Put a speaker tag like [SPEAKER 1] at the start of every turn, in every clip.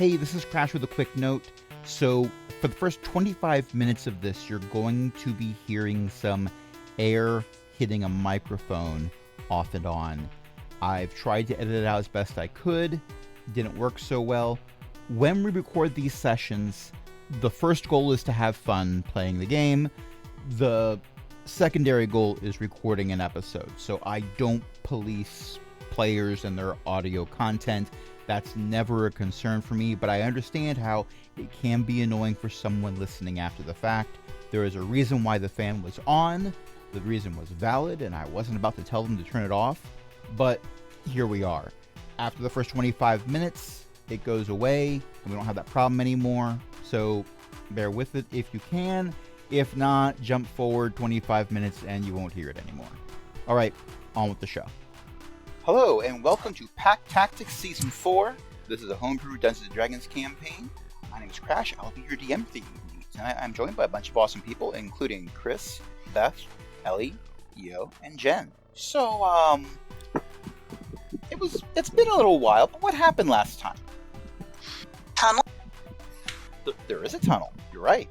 [SPEAKER 1] Hey, this is Crash with a quick note. So, for the first 25 minutes of this, you're going to be hearing some air hitting a microphone off and on. I've tried to edit it out as best I could. Didn't work so well. When we record these sessions, the first goal is to have fun playing the game. The secondary goal is recording an episode. So I don't police players and their audio content. That's never a concern for me, but I understand how it can be annoying for someone listening after the fact. There is a reason why the fan was on. The reason was valid, and I wasn't about to tell them to turn it off. But here we are. After the first 25 minutes, it goes away, and we don't have that problem anymore. So bear with it if you can. If not, jump forward 25 minutes and you won't hear it anymore. All right, on with the show. Hello, and welcome to Pack Tactics Season 4. This is a homebrew Dungeons & Dragons campaign. My name is Crash. I'll be your DM for the evening. Tonight I'm joined by a bunch of awesome people, including Chris, Beth, Ellie, Io, and Jen. So, it's been a little while, but what happened last time?
[SPEAKER 2] Tunnel?
[SPEAKER 1] There is a tunnel. You're right.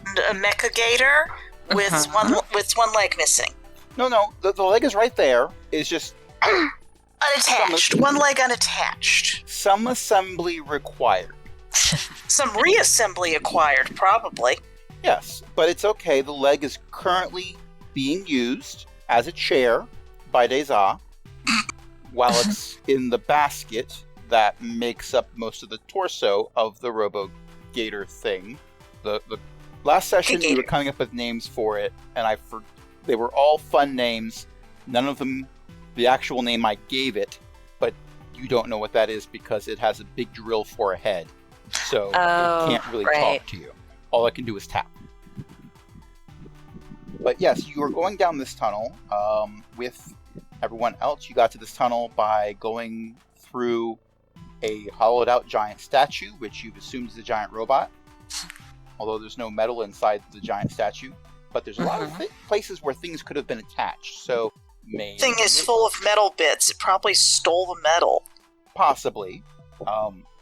[SPEAKER 2] And a mecha gator with one leg missing.
[SPEAKER 1] No, the leg is right there. It's just
[SPEAKER 2] unattached. One leg unattached.
[SPEAKER 1] Some assembly required.
[SPEAKER 2] Some reassembly acquired, probably.
[SPEAKER 1] Yes, but it's okay. The leg is currently being used as a chair by Deza while it's in the basket that makes up most of the torso of the Robo-Gator thing. The last session we were coming up with names for it, and they were all fun names. None of them the actual name I gave it, but you don't know what that is because it has a big drill for a head. So it can't really talk to you. All it can do is tap. But yes, you are going down this tunnel with everyone else. You got to this tunnel by going through a hollowed out giant statue, which you've assumed is a giant robot. Although there's no metal inside the giant statue. But there's a lot of places where things could have been attached. So maybe
[SPEAKER 2] thing is full of metal bits. It probably stole the metal.
[SPEAKER 1] Possibly.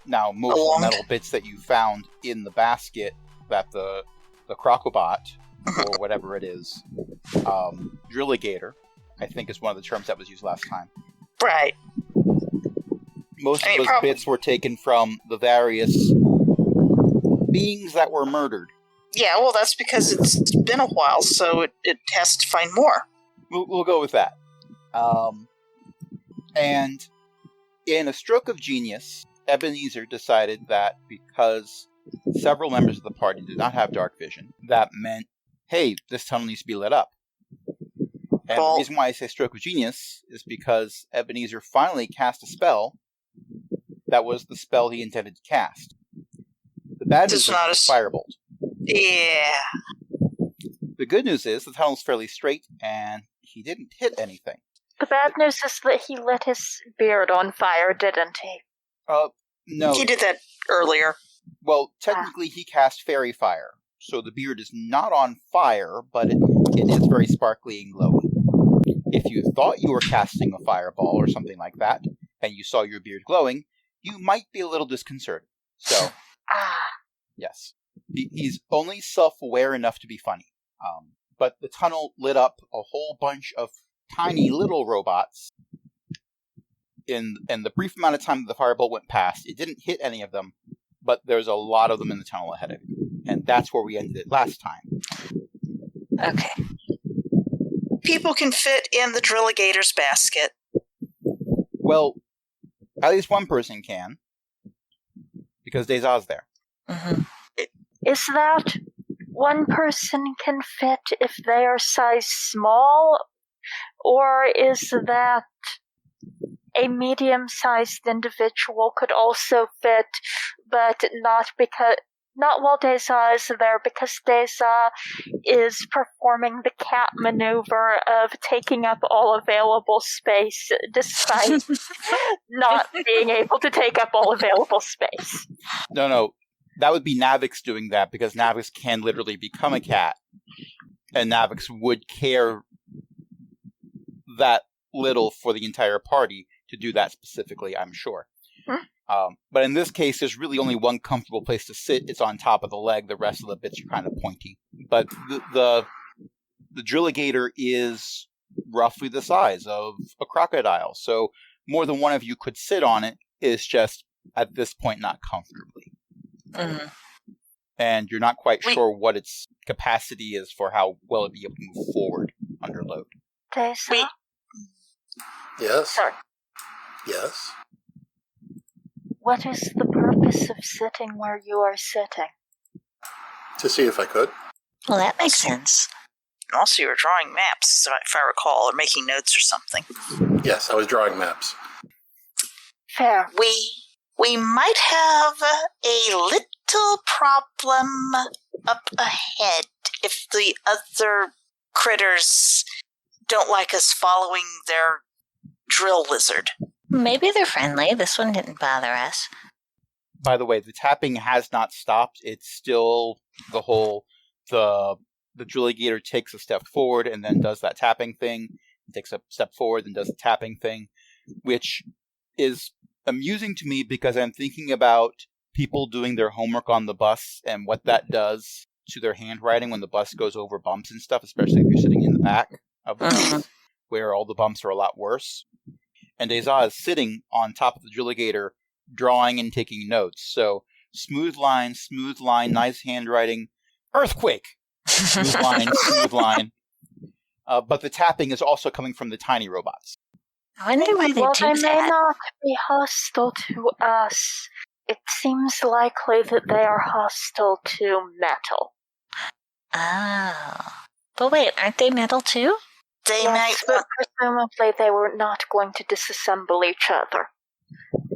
[SPEAKER 1] Now, most of the metal bits that you found in the basket that the Crocobot, or whatever it is, Drilligator, I think is one of the terms that was used last time.
[SPEAKER 2] Right.
[SPEAKER 1] Most of those bits were taken from the various beings that were murdered.
[SPEAKER 2] Yeah, well, that's because it's been a while, so it has to find more.
[SPEAKER 1] We'll go with that. And in a stroke of genius, Ebenezer decided that because several members of the party did not have dark vision, that meant, hey, this tunnel needs to be lit up. And the reason why I say stroke of genius is because Ebenezer finally cast a spell that was the spell he intended to cast. The bad news is it's Firebolt.
[SPEAKER 2] Yeah.
[SPEAKER 1] The good news is the tunnel's fairly straight, and he didn't hit anything.
[SPEAKER 3] The bad news is that he lit his beard on fire, didn't he?
[SPEAKER 1] No.
[SPEAKER 2] He did that earlier.
[SPEAKER 1] Well, technically he cast Fairy Fire, so the beard is not on fire, but it is very sparkly and glowing. If you thought you were casting a fireball or something like that, and you saw your beard glowing, you might be a little disconcerted. So, yes. He's only self-aware enough to be funny. But the tunnel lit up a whole bunch of tiny little robots. In the brief amount of time that the firebolt went past, it didn't hit any of them, but there's a lot of them in the tunnel ahead of you. And that's where we ended it last time.
[SPEAKER 2] Okay. People can fit in the Drilligator's basket.
[SPEAKER 1] Well, at least one person can. Because Deza's there.
[SPEAKER 2] Mm-hmm.
[SPEAKER 3] Is that one person can fit if they are size small? Or is that a medium-sized individual could also fit, but not while Deza is there, because Deza is performing the cat maneuver of taking up all available space, despite not being able to take up all available space.
[SPEAKER 1] No. That would be Navix doing that, because Navix can literally become a cat. And Navix would care that little for the entire party to do that specifically, I'm sure. But in this case, there's really only one comfortable place to sit. It's on top of the leg. The rest of the bits are kind of pointy. But the Drilligator is roughly the size of a crocodile. So more than one of you could sit on it. It's just, at this point, not comfortably.
[SPEAKER 2] Mm-hmm.
[SPEAKER 1] And you're not quite sure what its capacity is for how well it'd be able to move forward under load.
[SPEAKER 3] Deza?
[SPEAKER 4] Yes?
[SPEAKER 3] Sorry.
[SPEAKER 4] Yes?
[SPEAKER 3] What is the purpose of sitting where you are sitting?
[SPEAKER 4] To see if I could.
[SPEAKER 5] Well, that makes sense.
[SPEAKER 2] Also, you were drawing maps, if I recall, or making notes or something.
[SPEAKER 4] Yes, I was drawing maps.
[SPEAKER 3] Fair.
[SPEAKER 2] We might have a little problem up ahead if the other critters don't like us following their drill lizard.
[SPEAKER 5] Maybe they're friendly. This one didn't bother us.
[SPEAKER 1] By the way, the tapping has not stopped. It's still the whole, the Drilligator takes a step forward and then does that tapping thing, takes a step forward and does the tapping thing, which is amusing to me because I'm thinking about people doing their homework on the bus and what that does to their handwriting when the bus goes over bumps and stuff, especially if you're sitting in the back of the bus, where all the bumps are a lot worse. And Deza is sitting on top of the Drilligator, drawing and taking notes. So, smooth line, nice handwriting, earthquake! Smooth line. But the tapping is also coming from the tiny robots.
[SPEAKER 5] I wonder why they
[SPEAKER 3] While
[SPEAKER 5] do
[SPEAKER 3] they
[SPEAKER 5] that.
[SPEAKER 3] may not be hostile to us, it seems likely that they are hostile to metal.
[SPEAKER 5] Oh. But wait, aren't they metal too?
[SPEAKER 2] They
[SPEAKER 3] Yes,
[SPEAKER 2] might.
[SPEAKER 3] but presumably they were not going to disassemble each other.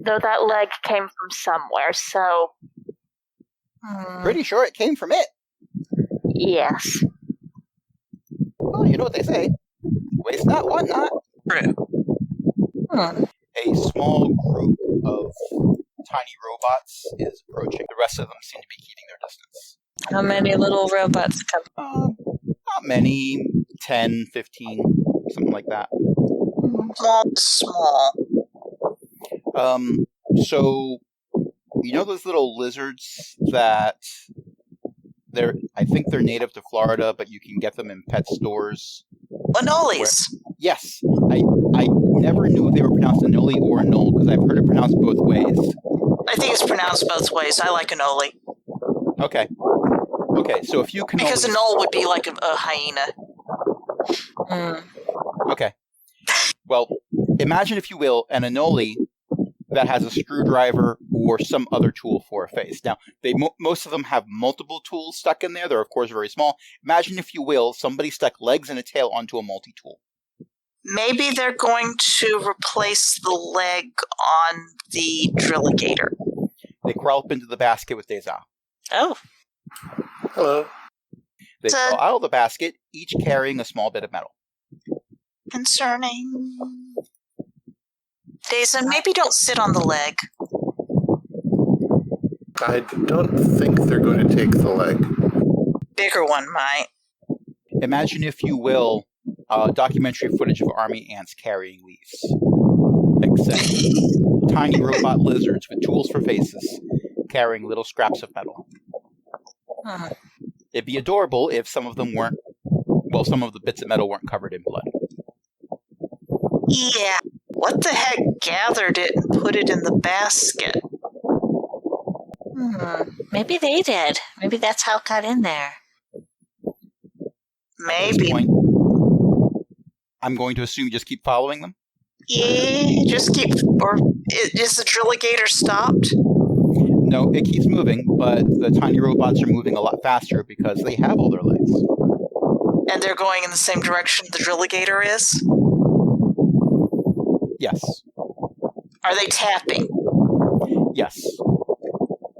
[SPEAKER 3] Though that leg came from somewhere, so
[SPEAKER 1] Pretty sure it came from it.
[SPEAKER 3] yes.
[SPEAKER 1] Well, you know what they say. Waste not, want not.
[SPEAKER 2] True.
[SPEAKER 1] A small group of tiny robots is approaching. The rest of them seem to be keeping their distance.
[SPEAKER 5] How many little robots come?
[SPEAKER 1] Not many. 10, 15, something like that.
[SPEAKER 2] Small.
[SPEAKER 1] So, you know those little lizards that I think they're native to Florida, but you can get them in pet stores?
[SPEAKER 2] Anoles.
[SPEAKER 1] Yes. I never knew if they were pronounced anole or anole, because I've heard it pronounced both ways.
[SPEAKER 2] I think it's pronounced both ways. I like anole.
[SPEAKER 1] Okay, so if you can
[SPEAKER 2] Because anole would be like a hyena.
[SPEAKER 1] Okay. Well, imagine, if you will, an anole that has a screwdriver or some other tool for a face. Now, most of them have multiple tools stuck in there. They're, of course, very small. Imagine, if you will, somebody stuck legs and a tail onto a multi-tool.
[SPEAKER 2] Maybe they're going to replace the leg on the Drilligator.
[SPEAKER 1] They crawl up into the basket with Deza.
[SPEAKER 5] Oh.
[SPEAKER 4] Hello.
[SPEAKER 1] They crawl out of the basket, each carrying a small bit of metal.
[SPEAKER 2] Concerning. Dazen, maybe don't sit on the leg.
[SPEAKER 4] I don't think they're going to take the leg.
[SPEAKER 2] Bigger one might.
[SPEAKER 1] Imagine, if you will, documentary footage of army ants carrying leaves. Except tiny robot lizards with tools for faces, carrying little scraps of metal. It'd be adorable if some of them weren't, well, some of the bits of metal weren't covered in blood.
[SPEAKER 2] Yeah. What the heck gathered it and put it in the basket?
[SPEAKER 5] Maybe they did. Maybe that's how it got in there.
[SPEAKER 1] At
[SPEAKER 2] Maybe.
[SPEAKER 1] this point, I'm going to assume you just keep following them?
[SPEAKER 2] Yeah, just keep. Or is the Drilligator stopped?
[SPEAKER 1] No, it keeps moving, but the tiny robots are moving a lot faster because they have all their legs.
[SPEAKER 2] And they're going in the same direction the Drilligator is?
[SPEAKER 1] Yes.
[SPEAKER 2] Are they tapping?
[SPEAKER 1] Yes.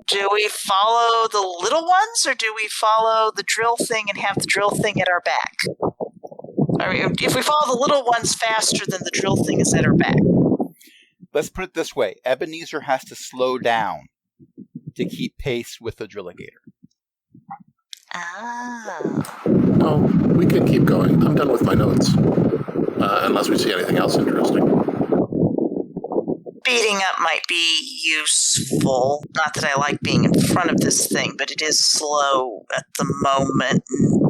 [SPEAKER 2] Do we follow the little ones, or do we follow the drill thing and have the drill thing at our back? I mean, if we follow the little ones faster, then the drill thing is at our back.
[SPEAKER 1] Let's put it this way. Ebenezer has to slow down to keep pace with the Drilligator.
[SPEAKER 5] Oh.
[SPEAKER 4] No, we can keep going. I'm done with my notes. Unless we see anything else interesting.
[SPEAKER 2] Speeding up might be useful. Not that I like being in front of this thing, but it is slow at the moment and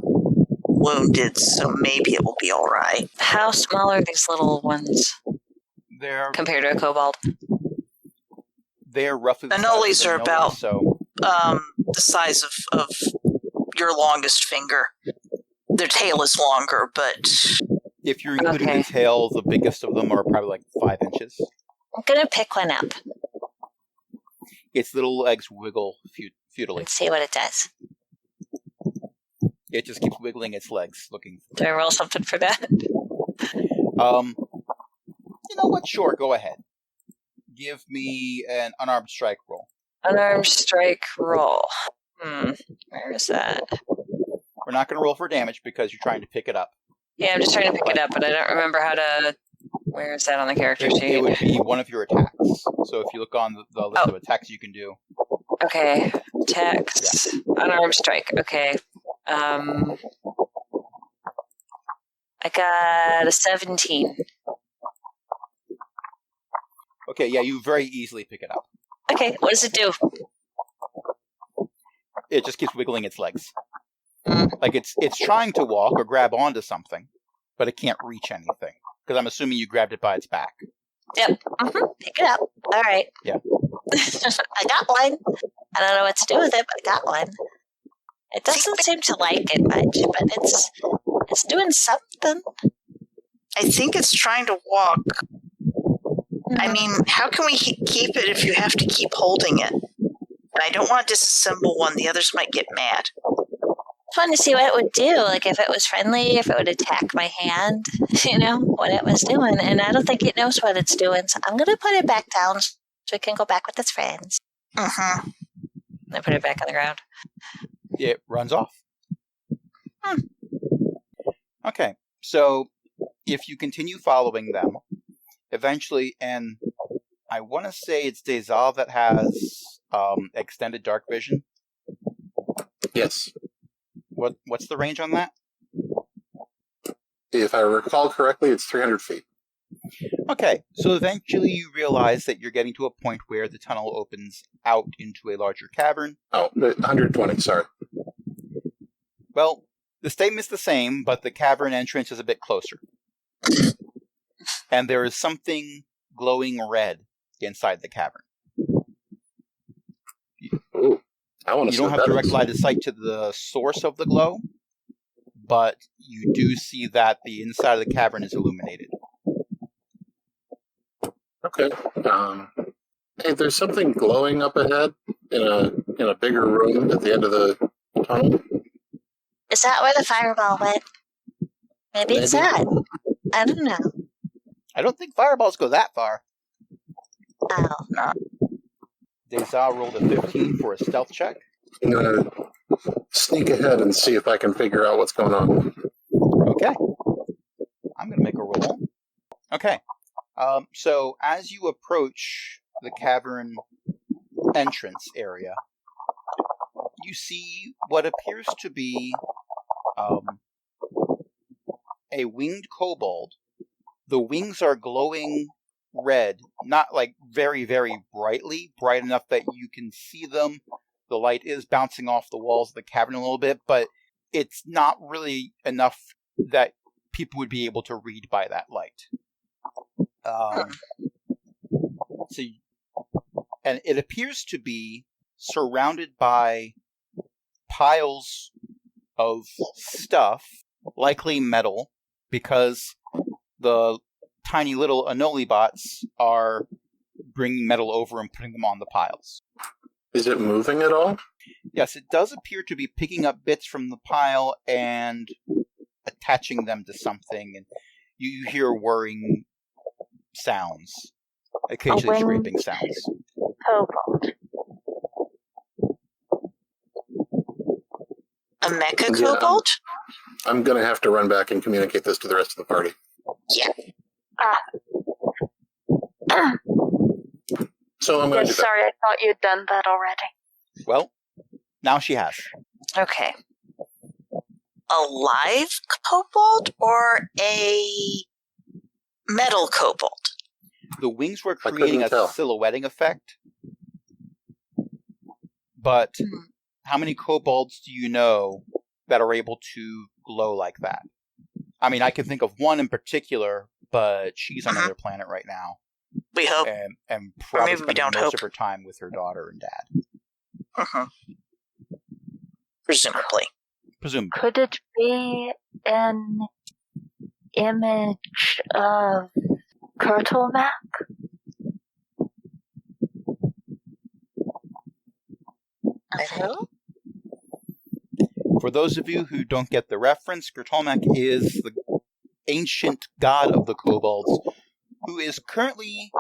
[SPEAKER 2] wounded, so maybe it will be all right.
[SPEAKER 5] How small are these little ones
[SPEAKER 1] They're
[SPEAKER 5] compared to a kobold?
[SPEAKER 1] roughly the
[SPEAKER 2] Anoles
[SPEAKER 1] size of
[SPEAKER 2] are
[SPEAKER 1] an
[SPEAKER 2] about-
[SPEAKER 1] Anole, so
[SPEAKER 2] The size of your longest finger. Their tail is longer, but
[SPEAKER 1] if you're including
[SPEAKER 5] Okay.
[SPEAKER 1] the tail, the biggest of them are probably like 5 inches.
[SPEAKER 5] I'm gonna pick one up
[SPEAKER 1] Its little legs wiggle futilely.
[SPEAKER 5] and see what it does.
[SPEAKER 1] It just keeps wiggling its legs, looking.
[SPEAKER 5] Do I roll something for that?
[SPEAKER 1] You know what? Sure, go ahead. Give me an unarmed strike roll.
[SPEAKER 5] Unarmed strike roll. Where is that?
[SPEAKER 1] We're not going to roll for damage because you're trying to pick it up.
[SPEAKER 5] Yeah, I'm just trying to pick it up, but I don't remember how to. Where is that on the character
[SPEAKER 1] It
[SPEAKER 5] sheet?
[SPEAKER 1] would be one of your attacks. So if you look on the list of attacks you can do,
[SPEAKER 5] Okay, attacks. Unarmed strike. Okay. I got a 17.
[SPEAKER 1] okay, yeah, you very easily pick it up.
[SPEAKER 5] Okay, what does it do?
[SPEAKER 1] It just keeps wiggling its legs.
[SPEAKER 5] Mm.
[SPEAKER 1] Like it's trying to walk or grab onto something, but it can't reach anything. Because I'm assuming you grabbed it by its back.
[SPEAKER 5] Yep. Pick it up. All right.
[SPEAKER 1] Yeah.
[SPEAKER 5] I got one. I don't know what to do with it, but I got one. It doesn't seem to like it much, but it's doing something.
[SPEAKER 2] I think it's trying to walk. I mean, how can we keep it if you have to keep holding it? And I don't want to disassemble one. The others might get mad.
[SPEAKER 5] I wanted to see what it would do, like if it was friendly, if it would attack my hand, what it was doing. And I don't think it knows what it's doing, so I'm going to put it back down so it can go back with its friends.
[SPEAKER 2] Mm-hmm.
[SPEAKER 5] I put it back on the ground.
[SPEAKER 1] It runs off. Okay, so if you continue following them, eventually, and I want to say it's Dezal that has extended dark vision.
[SPEAKER 4] Yes.
[SPEAKER 1] What's the range on that?
[SPEAKER 4] If I recall correctly, it's 300 feet.
[SPEAKER 1] Okay, so eventually you realize that you're getting to a point where the tunnel opens out into a larger cavern.
[SPEAKER 4] Oh, 120, sorry.
[SPEAKER 1] Well, the statement's the same, but the cavern entrance is a bit closer. And there is something glowing red inside the cavern.
[SPEAKER 4] Ooh, I want to
[SPEAKER 1] You
[SPEAKER 4] see
[SPEAKER 1] don't
[SPEAKER 4] what
[SPEAKER 1] have
[SPEAKER 4] that
[SPEAKER 1] direct
[SPEAKER 4] is.
[SPEAKER 1] line of sight to the source of the glow, but you do see that the inside of the cavern is illuminated.
[SPEAKER 4] Okay. Hey, there's something glowing up ahead in a bigger room at the end of the tunnel.
[SPEAKER 5] Is that where the fireball went? Maybe it's
[SPEAKER 4] Maybe.
[SPEAKER 5] that. I don't know.
[SPEAKER 1] I don't think fireballs go that far.
[SPEAKER 5] Oh.
[SPEAKER 1] Dezal rolled a 15 for a stealth check.
[SPEAKER 4] I'm going to sneak ahead and see if I can figure out what's going on.
[SPEAKER 1] Okay. I'm going to make a roll. Okay. So as you approach the cavern entrance area, you see what appears to be a winged kobold. The wings are glowing red, not like very, very brightly, bright enough that you can see them. The light is bouncing off the walls of the cavern a little bit, but it's not really enough that people would be able to read by that light. And it appears to be surrounded by piles of stuff, likely metal, because the tiny little Anole bots are bringing metal over and putting them on the piles.
[SPEAKER 4] Is it moving at all?
[SPEAKER 1] Yes, it does appear to be picking up bits from the pile and attaching them to something, and you hear whirring sounds, occasionally
[SPEAKER 3] winged
[SPEAKER 1] scraping sounds.
[SPEAKER 3] Kobold.
[SPEAKER 2] A mecha
[SPEAKER 4] Yeah.
[SPEAKER 2] kobold?
[SPEAKER 4] I'm going to have to run back and communicate this to the rest of the party. So I'm going to
[SPEAKER 3] Yes,
[SPEAKER 4] do that.
[SPEAKER 3] sorry, I thought you'd done that already.
[SPEAKER 1] Well, now she has.
[SPEAKER 5] Okay.
[SPEAKER 2] A live kobold or a metal kobold?
[SPEAKER 1] The wings were
[SPEAKER 4] I
[SPEAKER 1] creating
[SPEAKER 4] couldn't
[SPEAKER 1] a
[SPEAKER 4] tell.
[SPEAKER 1] silhouetting effect. But how many kobolds do you know that are able to glow like that? I mean, I can think of one in particular, but she's on another planet right now.
[SPEAKER 2] We hope.
[SPEAKER 1] And probably
[SPEAKER 2] maybe we
[SPEAKER 1] spending
[SPEAKER 2] don't
[SPEAKER 1] most
[SPEAKER 2] hope.
[SPEAKER 1] of her time with her daughter and dad.
[SPEAKER 2] Presumably.
[SPEAKER 1] Presumably.
[SPEAKER 3] Could it be an image of Kurtlemak?
[SPEAKER 5] Who?
[SPEAKER 1] For those of you who don't get the reference, Kurtulmak is the ancient god of the kobolds, who is currently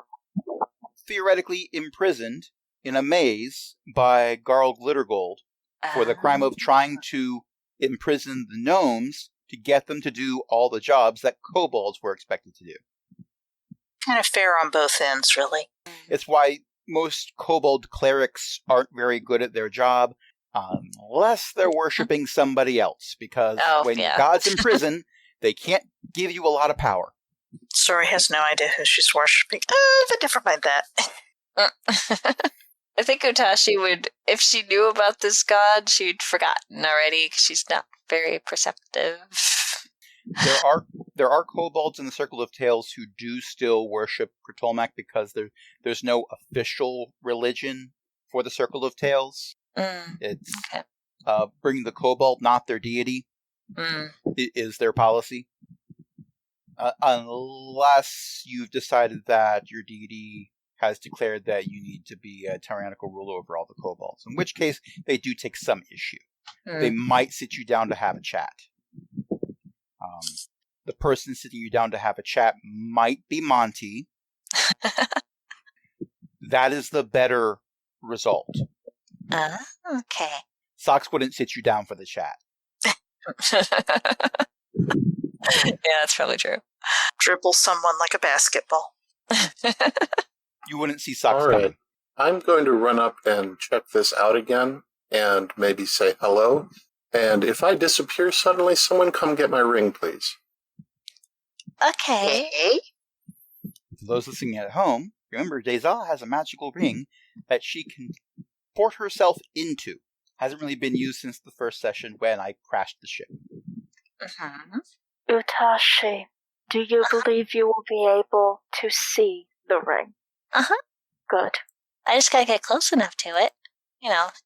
[SPEAKER 1] theoretically imprisoned in a maze by Garl Glittergold for the crime of trying to imprison the gnomes to get them to do all the jobs that kobolds were expected to do.
[SPEAKER 2] Kind of fair on both ends, really.
[SPEAKER 1] It's why most kobold clerics aren't very good at their job, unless they're worshipping somebody else, because when God's in prison, they can't give you a lot of power.
[SPEAKER 2] Sori has no idea who she's worshipping. But never mind that.
[SPEAKER 5] I think Utashi would, if she knew about this god, she'd forgotten already, because she's not very perceptive.
[SPEAKER 1] There are kobolds in the Circle of Tales who do still worship Kurtulmak because there's no official religion for the Circle of Tales. It's bring the kobold, not their deity, is their policy. Unless you've decided that your deity has declared that you need to be a tyrannical ruler over all the kobolds, in which case they do take some issue. They might sit you down to have a chat. The person sitting you down to have a chat might be Monty. That is the better result.
[SPEAKER 5] Okay.
[SPEAKER 1] Socks wouldn't sit you down for the chat.
[SPEAKER 5] Yeah, that's probably true.
[SPEAKER 2] Dribble someone like a basketball.
[SPEAKER 1] You wouldn't see Socks
[SPEAKER 4] All right.
[SPEAKER 1] coming.
[SPEAKER 4] I'm going to run up and check this out again and maybe say hello. And if I disappear suddenly, someone come get my ring, please.
[SPEAKER 5] Okay.
[SPEAKER 1] For those listening at home, remember Deza has a magical ring that she can port herself into. Hasn't really been used since the first session when I crashed the ship.
[SPEAKER 3] Utashi, do you believe you will be able to see the ring? Good.
[SPEAKER 5] I just gotta get close enough to it.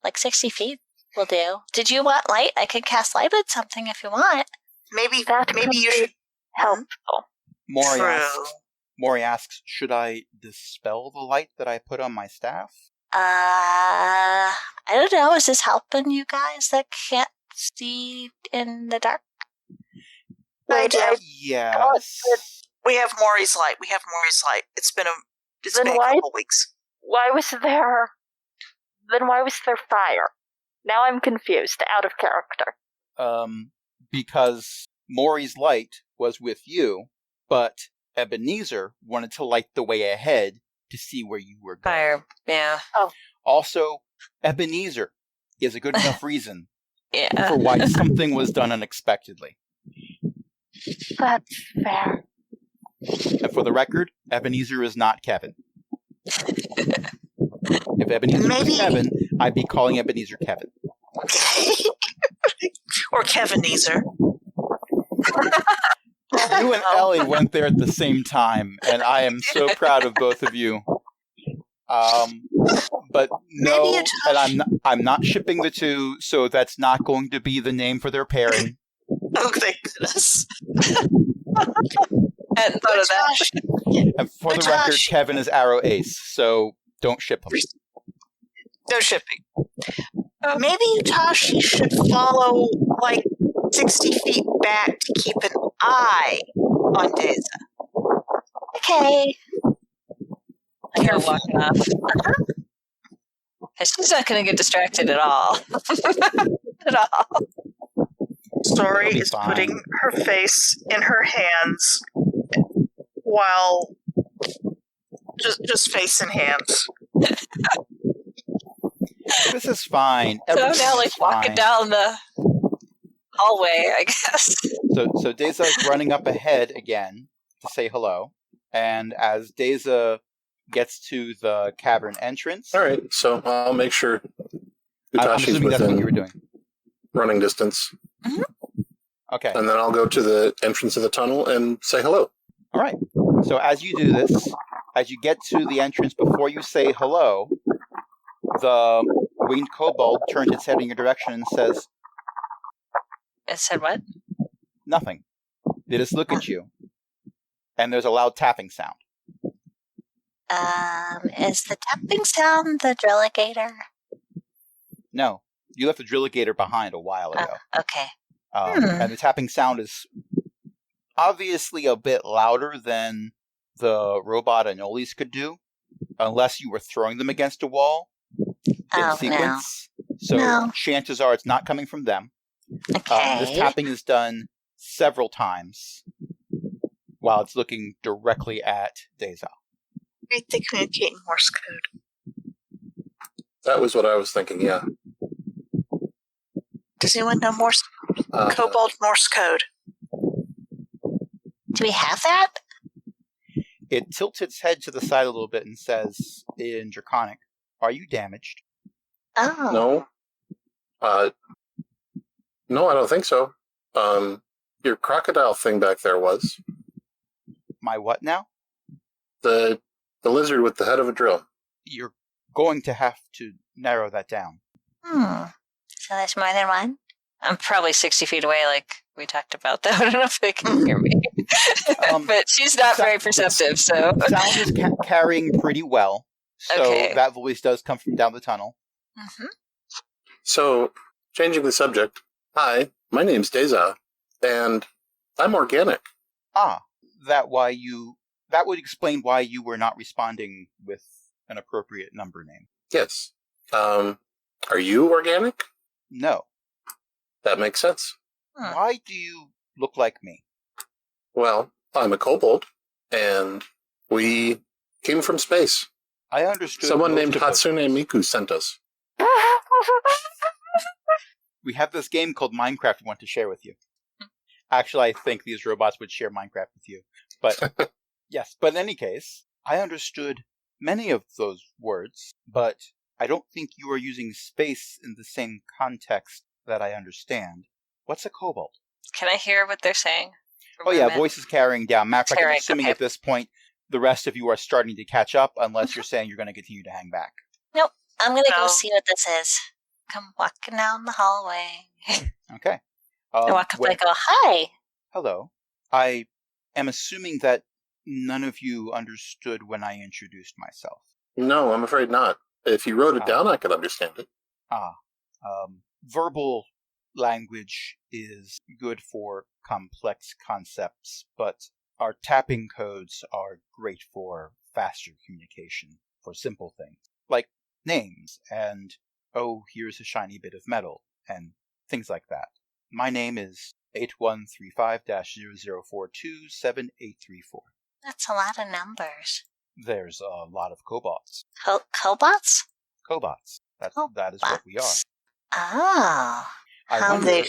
[SPEAKER 5] Like 60 feet will do. Did you want light? I could cast light on something if you want.
[SPEAKER 2] Maybe
[SPEAKER 3] Maybe
[SPEAKER 2] you should
[SPEAKER 3] helpful.
[SPEAKER 1] Mori asks, should I dispel the light that I put on my staff?
[SPEAKER 5] I don't know. Is this helping you guys that can't see in the dark?
[SPEAKER 1] Yes.
[SPEAKER 2] We have Maury's light. It's been a couple weeks.
[SPEAKER 3] Why was there fire? Now I'm confused, out of character.
[SPEAKER 1] Because Maury's light was with you, but Ebenezer wanted to light the way ahead to see where you were going.
[SPEAKER 5] Fire, yeah.
[SPEAKER 3] Oh.
[SPEAKER 1] Also, Ebenezer is a good enough reason
[SPEAKER 5] Yeah.
[SPEAKER 1] for why something was done unexpectedly.
[SPEAKER 3] That's fair.
[SPEAKER 1] And for the record, Ebenezer is not Kevin. If Ebenezer was Kevin, I'd be calling Ebenezer Kevin.
[SPEAKER 2] Or Kevinezer.
[SPEAKER 1] You and Ellie went there at the same time, and I am so proud of both of you. But no, and I'm not shipping the two, so that's not going to be the name for their pairing.
[SPEAKER 2] Oh, thank goodness.
[SPEAKER 5] And thought of that.
[SPEAKER 1] And for the record, Kevin is Arrow Ace, so don't ship him.
[SPEAKER 2] No shipping. Maybe Utashi should follow, 60 feet back to keep an eye on Deza.
[SPEAKER 5] Okay. You're walking off. She's not going to get distracted at all. At all.
[SPEAKER 2] Sori is putting her face in her hands while just face in hands.
[SPEAKER 1] This is fine.
[SPEAKER 5] So I'm now
[SPEAKER 1] Everything's
[SPEAKER 5] walking
[SPEAKER 1] fine.
[SPEAKER 5] down the hallway, I guess.
[SPEAKER 1] So Deza is running up ahead again to say hello, And as Deza gets to the cavern entrance,
[SPEAKER 4] All right, so I'll make sure
[SPEAKER 1] I'm
[SPEAKER 4] Utashi's
[SPEAKER 1] assuming that's what you were
[SPEAKER 4] within
[SPEAKER 1] doing.
[SPEAKER 4] running distance.
[SPEAKER 1] Okay.
[SPEAKER 4] And then I'll go to the entrance of the tunnel and say hello.
[SPEAKER 1] All right. So as you do this, as you get to the entrance, before you say hello, the winged kobold turns its head in your direction and says
[SPEAKER 5] It said what?
[SPEAKER 1] nothing. They just look at you, and there's a loud tapping sound.
[SPEAKER 5] Is the tapping sound the drilligator?
[SPEAKER 1] No, you left the drilligator behind a while ago.
[SPEAKER 5] Okay.
[SPEAKER 1] And the tapping sound is obviously a bit louder than the robot Anolis could do, unless you were throwing them against a wall in sequence. So
[SPEAKER 5] No.
[SPEAKER 1] chances are it's not coming from them.
[SPEAKER 5] Okay.
[SPEAKER 1] This tapping is done several times while it's looking directly at Deza.
[SPEAKER 2] Great, they communicate in Morse code.
[SPEAKER 4] That was what I was thinking, yeah.
[SPEAKER 2] Does anyone know Morse Kobold Morse code?
[SPEAKER 5] Do we have that?
[SPEAKER 1] It tilts its head to the side a little bit and says in Draconic, "Are you damaged?"
[SPEAKER 5] Oh.
[SPEAKER 4] No? No, I don't think so. Your crocodile thing back there was.
[SPEAKER 1] My what now?
[SPEAKER 4] The lizard with the head of a drill.
[SPEAKER 1] You're going to have to narrow that down.
[SPEAKER 5] So there's more than one? I'm probably 60 feet away, like we talked about that. I don't know if they can hear me. But she's not very perceptive, so.
[SPEAKER 1] Sound is carrying pretty well, so
[SPEAKER 5] Okay.
[SPEAKER 1] that voice does come from down the tunnel.
[SPEAKER 5] Mm-hmm.
[SPEAKER 4] So, changing the subject. Hi, my name's Deza, and I'm organic.
[SPEAKER 1] That would explain why you were not responding with an appropriate number name.
[SPEAKER 4] Yes. Are you organic?
[SPEAKER 1] No.
[SPEAKER 4] That makes sense.
[SPEAKER 1] Why do you look like me?
[SPEAKER 4] Well, I'm a kobold, and we came from space.
[SPEAKER 1] I understood.
[SPEAKER 4] Someone
[SPEAKER 1] most
[SPEAKER 4] named
[SPEAKER 1] of us.
[SPEAKER 4] Hatsune Miku sent us.
[SPEAKER 1] We have this game called Minecraft we want to share with you. Actually, I think these robots would share Minecraft with you. But yes, but in any case, I understood many of those words, but I don't think you are using space in the same context that I understand. What's a kobold?
[SPEAKER 5] Can I hear what they're saying?
[SPEAKER 1] Oh yeah, voice is carrying down. Matter of fact, I'm
[SPEAKER 5] Carrying,
[SPEAKER 1] assuming
[SPEAKER 5] okay.
[SPEAKER 1] at this point the rest of you are starting to catch up, unless you're saying you're going to continue to hang back.
[SPEAKER 5] I'm going to go
[SPEAKER 2] No.
[SPEAKER 5] see what this is. Come walking down the hallway.
[SPEAKER 1] Okay.
[SPEAKER 5] I walk up and I go, hi.
[SPEAKER 1] Hello. I am assuming that none of you understood when I introduced myself.
[SPEAKER 4] No, I'm afraid not. If you wrote it down, I could understand it.
[SPEAKER 1] Verbal language is good for complex concepts, but our tapping codes are great for faster communication, for simple things, like names and, oh, here's a shiny bit of metal, and things like that. My name is 8135-00427834.
[SPEAKER 5] That's a lot of numbers.
[SPEAKER 1] There's a lot of cobots.
[SPEAKER 5] Cobots?
[SPEAKER 1] Cobots. That is what we are.
[SPEAKER 5] Oh.
[SPEAKER 1] I
[SPEAKER 5] How
[SPEAKER 1] wonder
[SPEAKER 5] they-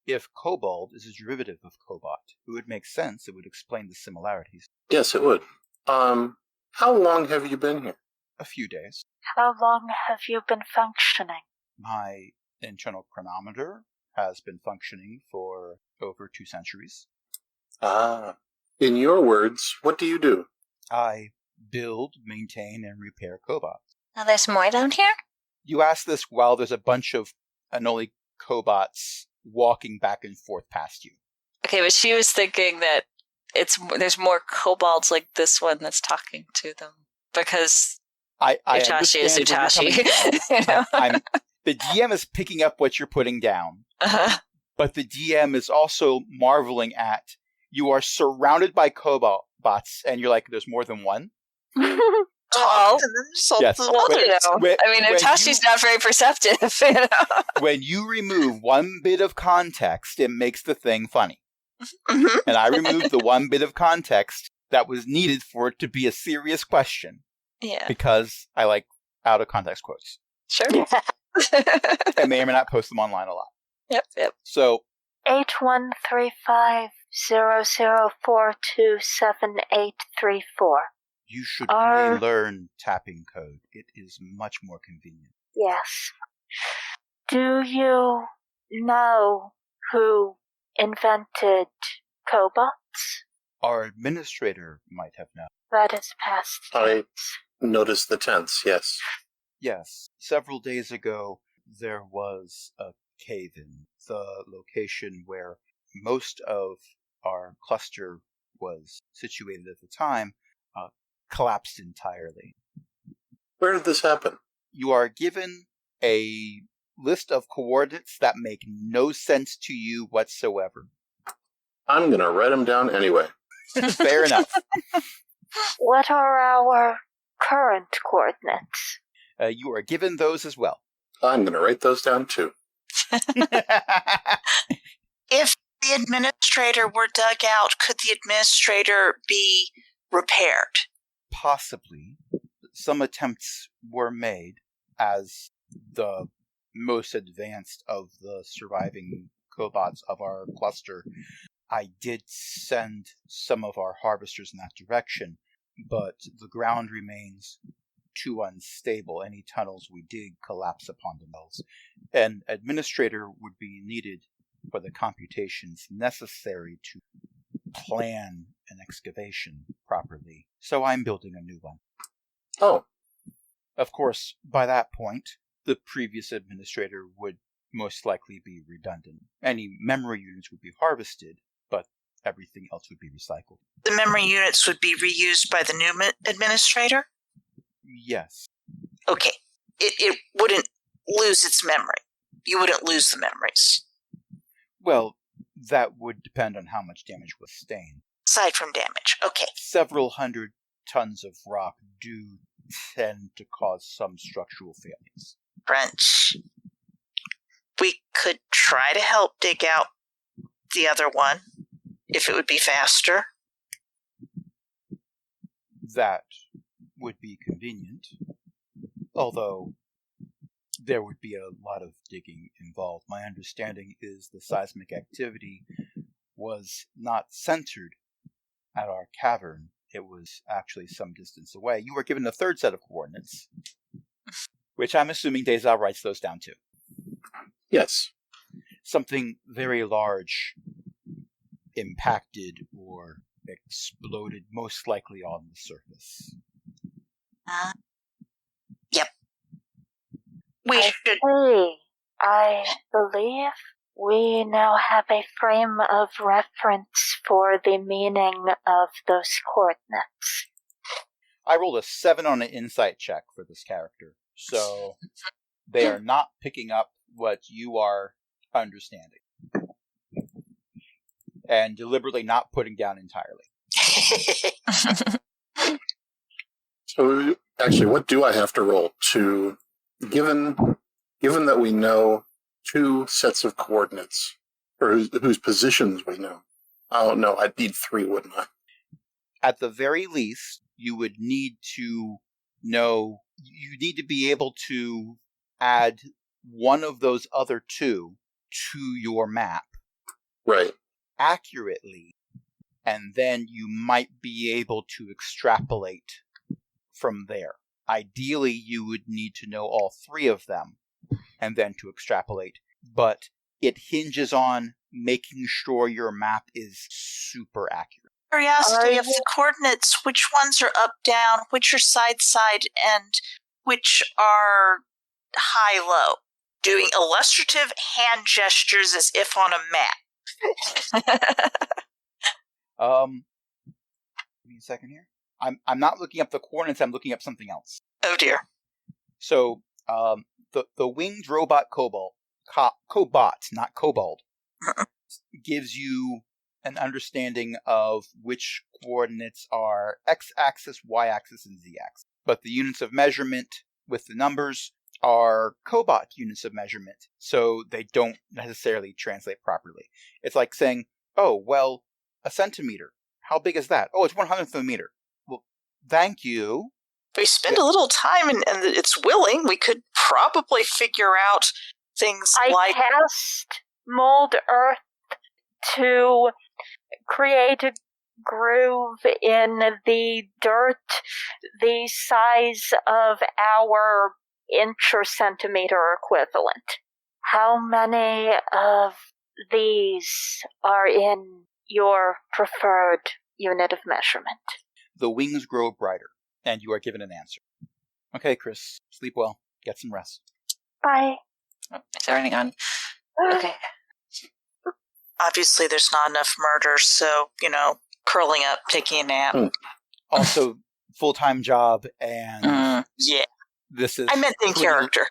[SPEAKER 1] if kobold is a derivative of cobot. It would make sense. It would explain the similarities.
[SPEAKER 4] Yes, it would. How long have you been here?
[SPEAKER 1] A few days.
[SPEAKER 3] How long have you been functioning?
[SPEAKER 1] My internal chronometer has been functioning for over 2 centuries.
[SPEAKER 4] Ah. In your words, what do you do?
[SPEAKER 1] I build, maintain, and repair cobots.
[SPEAKER 5] Now there's more down here?
[SPEAKER 1] You ask this while there's a bunch of Anoli cobots walking back and forth past you.
[SPEAKER 5] Okay, but she was thinking that there's more kobolds like this one that's talking to them. Because
[SPEAKER 1] I
[SPEAKER 5] Utashi is
[SPEAKER 1] understand where you're coming
[SPEAKER 5] Utashi. You know?
[SPEAKER 1] from. The DM is picking up what you're putting down,
[SPEAKER 5] Uh-huh.
[SPEAKER 1] but the DM is also marveling at you are surrounded by cobots, and you're like, there's more than one?
[SPEAKER 5] Oh.
[SPEAKER 1] Yes.
[SPEAKER 5] Well, you know,
[SPEAKER 1] When-
[SPEAKER 5] I mean,
[SPEAKER 1] when
[SPEAKER 5] Utashi's
[SPEAKER 1] you-
[SPEAKER 5] not very perceptive. You know?
[SPEAKER 1] When you remove one bit of context, it makes the thing funny.
[SPEAKER 2] Mm-hmm.
[SPEAKER 1] And I removed the one bit of context that was needed for it to be a serious question,
[SPEAKER 5] Yeah,
[SPEAKER 1] because I like out of context quotes.
[SPEAKER 5] sure.
[SPEAKER 1] I may or may not post them online a lot.
[SPEAKER 5] Yep.
[SPEAKER 1] So
[SPEAKER 3] 8135 00427834.
[SPEAKER 1] You should
[SPEAKER 3] Are-
[SPEAKER 1] relearn tapping code. It is much more convenient.
[SPEAKER 3] Yes. Do you know who invented cobots?
[SPEAKER 1] Our administrator might have known.
[SPEAKER 3] That is past
[SPEAKER 4] I-
[SPEAKER 3] tense.
[SPEAKER 4] Notice the tense, yes.
[SPEAKER 1] Yes, several days ago, there was a cave-in. The location where most of our cluster was situated at the time collapsed entirely.
[SPEAKER 4] Where did this happen?
[SPEAKER 1] You are given a list of coordinates that make no sense to you whatsoever.
[SPEAKER 4] I'm going to write them down anyway.
[SPEAKER 1] Fair enough.
[SPEAKER 3] What are our current coordinates?
[SPEAKER 1] You are given those as well.
[SPEAKER 4] I'm going to write those down too.
[SPEAKER 2] If the administrator were dug out, could the administrator be repaired?
[SPEAKER 1] Possibly. Some attempts were made as the most advanced of the surviving cobots of our cluster. I did send some of our harvesters in that direction, but the ground remains too unstable. Any tunnels we dig collapse upon themselves. An administrator would be needed for the computations necessary to plan an excavation properly. So I'm building a new one.
[SPEAKER 4] Oh,
[SPEAKER 1] Of course, by that point, the previous administrator would most likely be redundant. Any memory units would be harvested, but everything else would be recycled.
[SPEAKER 2] The memory units would be reused by the new administrator?
[SPEAKER 1] Yes.
[SPEAKER 2] Okay. It wouldn't lose its memory. You wouldn't lose the memories.
[SPEAKER 1] Well, that would depend on how much damage was sustained.
[SPEAKER 2] Aside from damage. Okay.
[SPEAKER 1] Several hundred tons of rock do tend to cause some structural failings.
[SPEAKER 2] French. We could try to help dig out the other one, if it would be faster.
[SPEAKER 1] That would be convenient, although there would be a lot of digging involved. My understanding is the seismic activity was not centered at our cavern. It was actually some distance away. You were given a third set of coordinates, which I'm assuming Deza writes those down too.
[SPEAKER 4] yes.
[SPEAKER 1] Something very large impacted or exploded, most likely on the surface.
[SPEAKER 2] Yep. We
[SPEAKER 3] I
[SPEAKER 2] should.
[SPEAKER 3] see. I believe we now have a frame of reference for the meaning of those coordinates.
[SPEAKER 1] I rolled a 7 on an insight check for this character, so they are not picking up what you are understanding. And deliberately not putting down entirely.
[SPEAKER 4] So, actually, what do I have to roll to, given that we know two sets of coordinates, or whose positions we know? Oh, no, I'd need 3, wouldn't I?
[SPEAKER 1] At the very least, you would need to know, you need to be able to add one of those other two to your map
[SPEAKER 4] Right.
[SPEAKER 1] accurately, and then you might be able to extrapolate from there. Ideally, you would need to know all 3 of them, and then to extrapolate, but it hinges on making sure your map is super accurate.
[SPEAKER 2] Curiosity of the coordinates, which ones are up, down, which are side, and which are high, low. Doing illustrative hand gestures as if on a map.
[SPEAKER 1] Give me a second here. I'm not looking up the coordinates, I'm looking up something else.
[SPEAKER 2] Oh dear.
[SPEAKER 1] So, the winged robot cobot, not kobold, gives you an understanding of which coordinates are x-axis, y-axis, and z-axis. But the units of measurement with the numbers are cobot units of measurement, so they don't necessarily translate properly. It's like saying, oh, well, a centimeter. How big is that? Oh, it's 1/100th of a meter. Well, thank you.
[SPEAKER 2] If we spend a little time and it's willing, we could probably figure out things
[SPEAKER 3] I
[SPEAKER 2] like...
[SPEAKER 3] cast Mold Earth to create a groove in the dirt the size of our inch or centimeter equivalent. How many of these are in your preferred unit of measurement?
[SPEAKER 1] The wings grow brighter, and you are given an answer. Okay, Chris, sleep well. Get some rest.
[SPEAKER 3] Bye.
[SPEAKER 5] Oh, it's already gone. Okay.
[SPEAKER 2] Obviously, there's not enough murders, so, curling up, taking a nap.
[SPEAKER 1] Also, full-time job, and
[SPEAKER 2] Yeah.
[SPEAKER 1] this is...
[SPEAKER 2] I meant in character.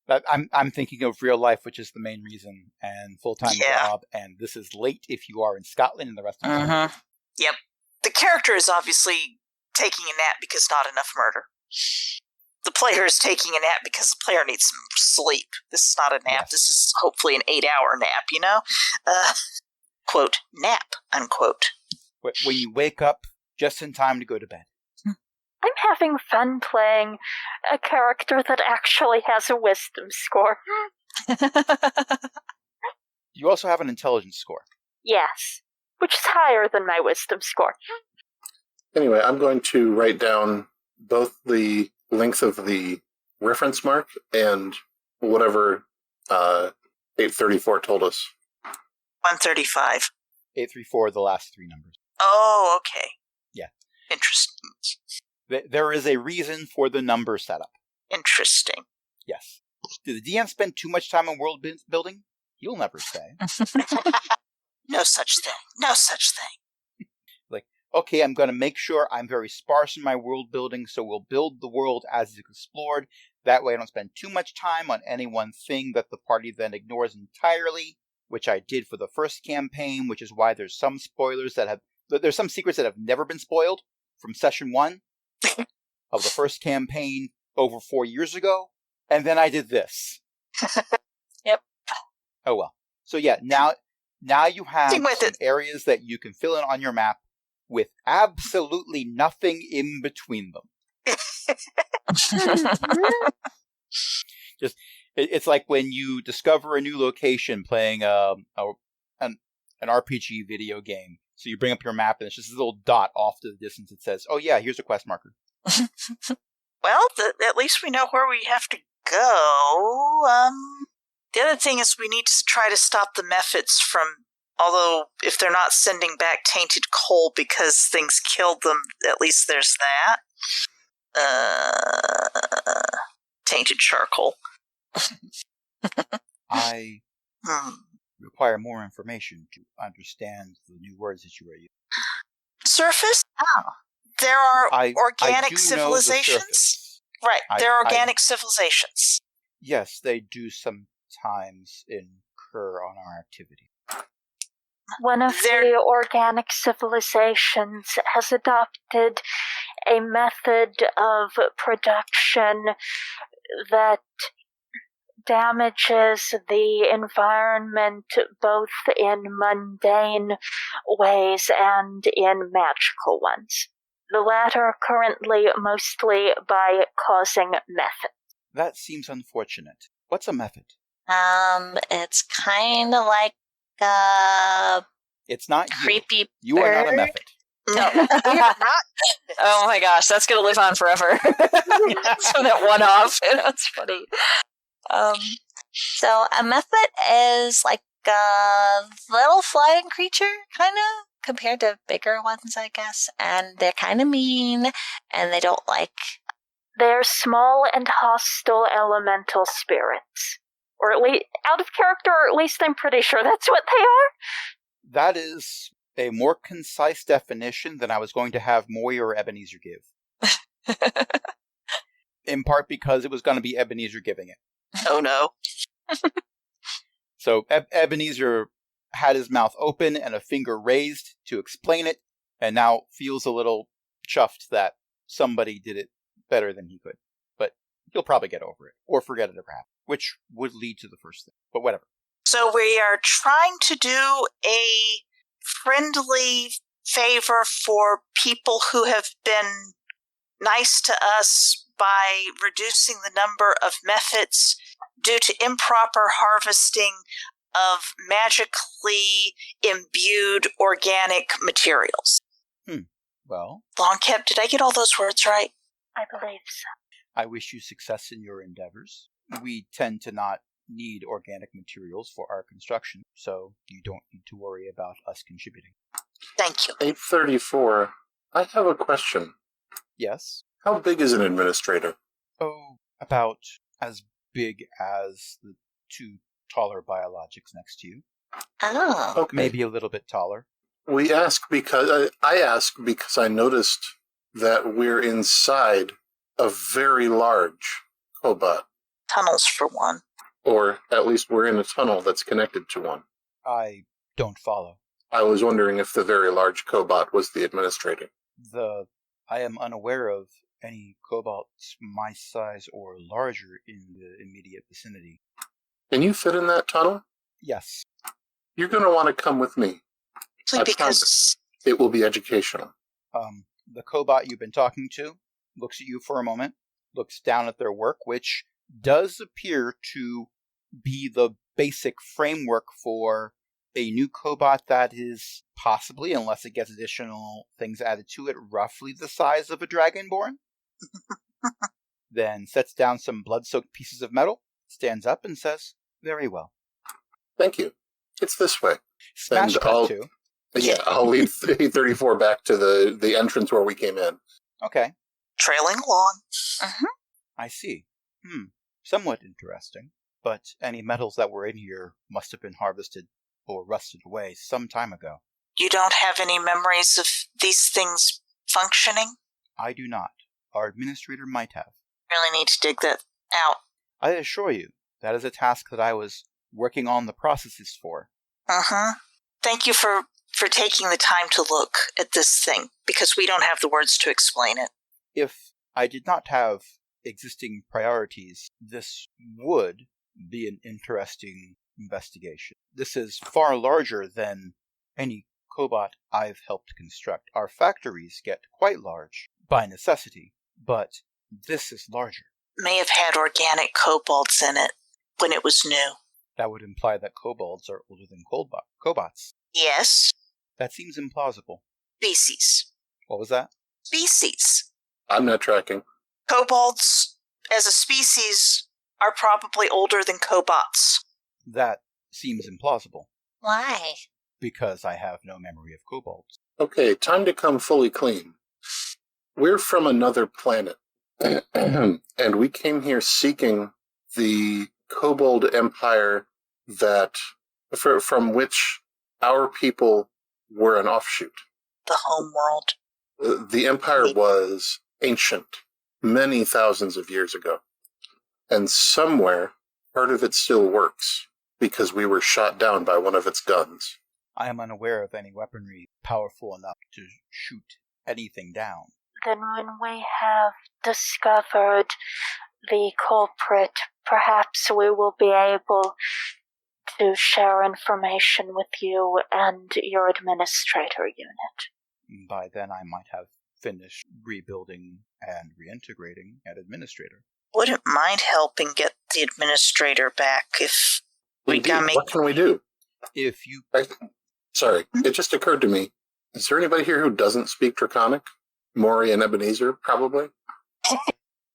[SPEAKER 1] I'm thinking of real life, which is the main reason, and full-time job, and this is late if you are in Scotland and the rest of the
[SPEAKER 2] Yep. The character is obviously taking a nap because not enough murder. The player is taking a nap because the player needs some sleep. This is not a nap.
[SPEAKER 1] Yes.
[SPEAKER 2] This is hopefully an 8-hour nap, quote, nap, unquote.
[SPEAKER 1] When you wake up just in time to go to bed.
[SPEAKER 3] I'm having fun playing a character that actually has a wisdom score.
[SPEAKER 1] You also have an intelligence score.
[SPEAKER 3] Yes, which is higher than my wisdom score.
[SPEAKER 4] Anyway, I'm going to write down both the length of the reference mark and whatever 834 told us.
[SPEAKER 2] 135.
[SPEAKER 1] 834, the last three numbers.
[SPEAKER 2] Oh, okay.
[SPEAKER 1] Yeah.
[SPEAKER 2] Interesting.
[SPEAKER 1] There is a reason for the number setup.
[SPEAKER 2] Interesting.
[SPEAKER 1] Yes. Did the DM spend too much time on world building? You'll never say.
[SPEAKER 2] No such thing. No such thing.
[SPEAKER 1] Okay, I'm going to make sure I'm very sparse in my world building, so we'll build the world as it's explored. That way I don't spend too much time on any one thing that the party then ignores entirely, which I did for the first campaign, which is why there's some spoilers there's some secrets that have never been spoiled from session 1 of the first campaign over 4 years ago. And then I did this.
[SPEAKER 5] Yep.
[SPEAKER 1] Oh well. So yeah, now you have some
[SPEAKER 2] it.
[SPEAKER 1] areas that you can fill in on your map with absolutely nothing in between them. It's like when you discover a new location playing an RPG video game. So you bring up your map and it's just this little dot off to the distance that says, "Oh yeah, here's a quest marker."
[SPEAKER 2] Well, at least we know where we have to go. The other thing is we need to try to stop the Mephits from, although if they're not sending back tainted coal because things killed them, at least there's that. Tainted charcoal.
[SPEAKER 1] I require more information to understand the new words that you are using.
[SPEAKER 2] Surface?
[SPEAKER 5] Oh.
[SPEAKER 2] There are
[SPEAKER 1] I
[SPEAKER 2] organic
[SPEAKER 1] do
[SPEAKER 2] civilizations.
[SPEAKER 1] know the surface.
[SPEAKER 2] Right, there are organic civilizations.
[SPEAKER 1] Yes, they do sometimes incur on our activity.
[SPEAKER 3] One of the organic civilizations has adopted a method of production that damages the environment both in mundane ways and in magical ones. The latter currently mostly by causing method.
[SPEAKER 1] That seems unfortunate. What's a method?
[SPEAKER 5] It's kind of like
[SPEAKER 1] It's not
[SPEAKER 5] creepy.
[SPEAKER 1] You are not a method.
[SPEAKER 2] No, we are not.
[SPEAKER 5] Oh my gosh, that's gonna live on forever. So that one off, it's funny. So a method is like a little flying creature, kind of, compared to bigger ones, I guess. And they're kind of mean, and they don't like...
[SPEAKER 3] They're small and hostile elemental spirits. Or at least, out of character, or at least I'm pretty sure that's what they are.
[SPEAKER 1] That is a more concise definition than I was going to have Moy or Ebenezer give. In part because it was going to be Ebenezer giving it.
[SPEAKER 2] Oh no.
[SPEAKER 1] So Ebenezer had his mouth open and a finger raised to explain it, and now feels a little chuffed that somebody did it better than he could. But he'll probably get over it, or forget it ever happened, which would lead to the first thing. But whatever.
[SPEAKER 2] So we are trying to do a friendly favor for people who have been nice to us by reducing the number of methods due to improper harvesting of magically imbued organic materials.
[SPEAKER 1] Well,
[SPEAKER 2] Longcap, did I get all those words right?
[SPEAKER 3] I believe so.
[SPEAKER 1] I wish you success in your endeavors. We tend to not need organic materials for our construction, so you don't need to worry about us contributing.
[SPEAKER 2] Thank you.
[SPEAKER 4] 834. I have a question.
[SPEAKER 1] Yes?
[SPEAKER 4] How big is an administrator?
[SPEAKER 1] Oh, about as big as the two taller biologics next to you.
[SPEAKER 5] Oh.
[SPEAKER 4] Okay.
[SPEAKER 1] Maybe a little bit taller.
[SPEAKER 4] We ask because I ask because I noticed that we're inside a very large cobot,
[SPEAKER 2] Tunnels for one.
[SPEAKER 4] or at least we're in a tunnel that's connected to one.
[SPEAKER 1] I don't follow.
[SPEAKER 4] I was wondering if the very large cobot was the administrator.
[SPEAKER 1] I am unaware of any cobalts my size or larger in the immediate vicinity.
[SPEAKER 4] Can you fit in that tunnel?
[SPEAKER 1] Yes.
[SPEAKER 4] You're going to want to come with me. I
[SPEAKER 2] Because
[SPEAKER 4] It will be educational.
[SPEAKER 1] The cobot you've been talking to looks at you for a moment, looks down at their work, which does appear to be the basic framework for a new cobot that is possibly, unless it gets additional things added to it, roughly the size of a Dragonborn. Then sets down some blood-soaked pieces of metal, stands up and says, "Very well."
[SPEAKER 4] Thank you. It's this way.
[SPEAKER 1] Smash
[SPEAKER 4] And
[SPEAKER 1] cut to.
[SPEAKER 4] Yeah, I'll lead 834 back to the entrance where we came in.
[SPEAKER 1] Okay,
[SPEAKER 2] trailing along.
[SPEAKER 1] I see. Somewhat interesting. But any metals that were in here must have been harvested or rusted away some time ago.
[SPEAKER 2] You don't have any memories of these things functioning?
[SPEAKER 1] I do not. Our administrator might have.
[SPEAKER 2] Really need to dig that out.
[SPEAKER 1] I assure you, that is a task that I was working on the processes for.
[SPEAKER 2] Thank you for taking the time to look at this thing, because we don't have the words to explain it.
[SPEAKER 1] If I did not have existing priorities, this would be an interesting investigation. This is far larger than any cobot I've helped construct. Our factories get quite large, by necessity, but this is larger.
[SPEAKER 2] May have had organic kobolds in it when it was new.
[SPEAKER 1] That would imply that kobolds are older than cobots.
[SPEAKER 2] Yes.
[SPEAKER 1] That seems implausible.
[SPEAKER 2] Species.
[SPEAKER 1] What was that?
[SPEAKER 2] Species.
[SPEAKER 4] I'm not tracking.
[SPEAKER 2] Kobolds, as a species, are probably older than kobots.
[SPEAKER 1] That seems implausible,
[SPEAKER 5] Why?
[SPEAKER 1] because I have no memory of kobolds.
[SPEAKER 4] Okay, time to come fully clean. We're from another planet, and we came here seeking the Kobold Empire from which our people were an offshoot.
[SPEAKER 2] The home world.
[SPEAKER 4] The empire was ancient, many thousands of years ago. And somewhere, part of it still works, because we were shot down by one of its guns.
[SPEAKER 1] I am unaware of any weaponry powerful enough to shoot anything down.
[SPEAKER 3] Then when we have discovered the culprit, perhaps we will be able to share information with you and your administrator unit.
[SPEAKER 1] By then I might have finished rebuilding and reintegrating an administrator.
[SPEAKER 2] Wouldn't mind helping get the administrator back if we
[SPEAKER 4] Indeed,
[SPEAKER 2] got me.
[SPEAKER 4] what can we do?
[SPEAKER 1] If you...
[SPEAKER 4] Sorry, it just occurred to me. Is there anybody here who doesn't speak Draconic? Maury and Ebenezer, probably?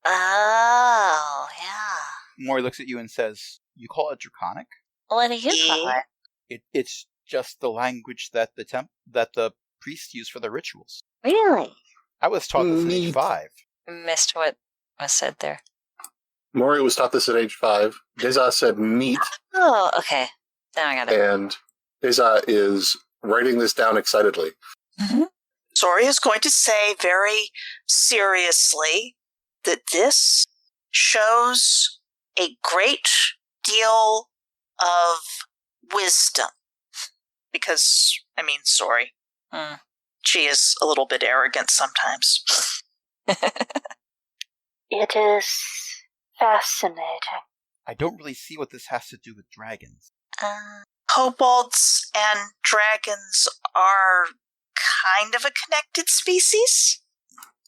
[SPEAKER 5] Oh, yeah.
[SPEAKER 1] Maury looks at you and says, "You call it Draconic?"
[SPEAKER 5] What do you call it?
[SPEAKER 1] It's just the language that the priests use for their rituals.
[SPEAKER 5] Really?
[SPEAKER 1] I was taught this at age
[SPEAKER 4] Neat.
[SPEAKER 1] 5.
[SPEAKER 5] Missed what was said there.
[SPEAKER 4] Maury was taught this at age 5. Deza said neat,
[SPEAKER 5] Oh, okay. Now I got it.
[SPEAKER 4] and Deza is writing this down excitedly.
[SPEAKER 2] Zori is going to say very seriously that this shows a great deal of wisdom. Because, Zori, she is a little bit arrogant sometimes.
[SPEAKER 3] It is fascinating.
[SPEAKER 1] I don't really see what this has to do with dragons.
[SPEAKER 2] Kobolds and dragons are kind of a connected species?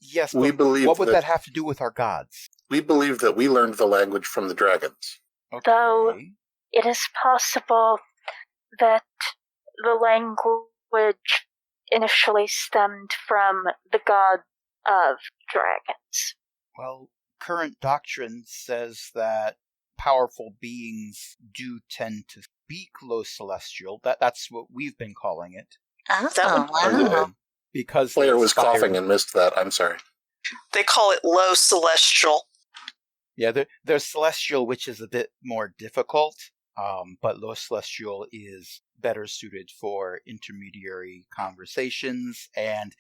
[SPEAKER 1] Yes,
[SPEAKER 4] We
[SPEAKER 1] but
[SPEAKER 4] believe
[SPEAKER 1] what would
[SPEAKER 4] that-
[SPEAKER 1] that have to do with our gods?
[SPEAKER 4] We believe that we learned the language from the dragons.
[SPEAKER 1] Okay.
[SPEAKER 3] Though- It is possible that the language initially stemmed from the god of dragons?
[SPEAKER 1] Well, current doctrine says that powerful beings do tend to speak Low Celestial. That's what we've been calling it.
[SPEAKER 5] Oh, wow.
[SPEAKER 1] Because
[SPEAKER 4] Player was
[SPEAKER 1] inspired-
[SPEAKER 4] coughing and missed that. I'm sorry.
[SPEAKER 2] They call it low celestial.
[SPEAKER 1] Yeah, there's Celestial, which is a bit more difficult, but Low Celestial is better suited for intermediary conversations and,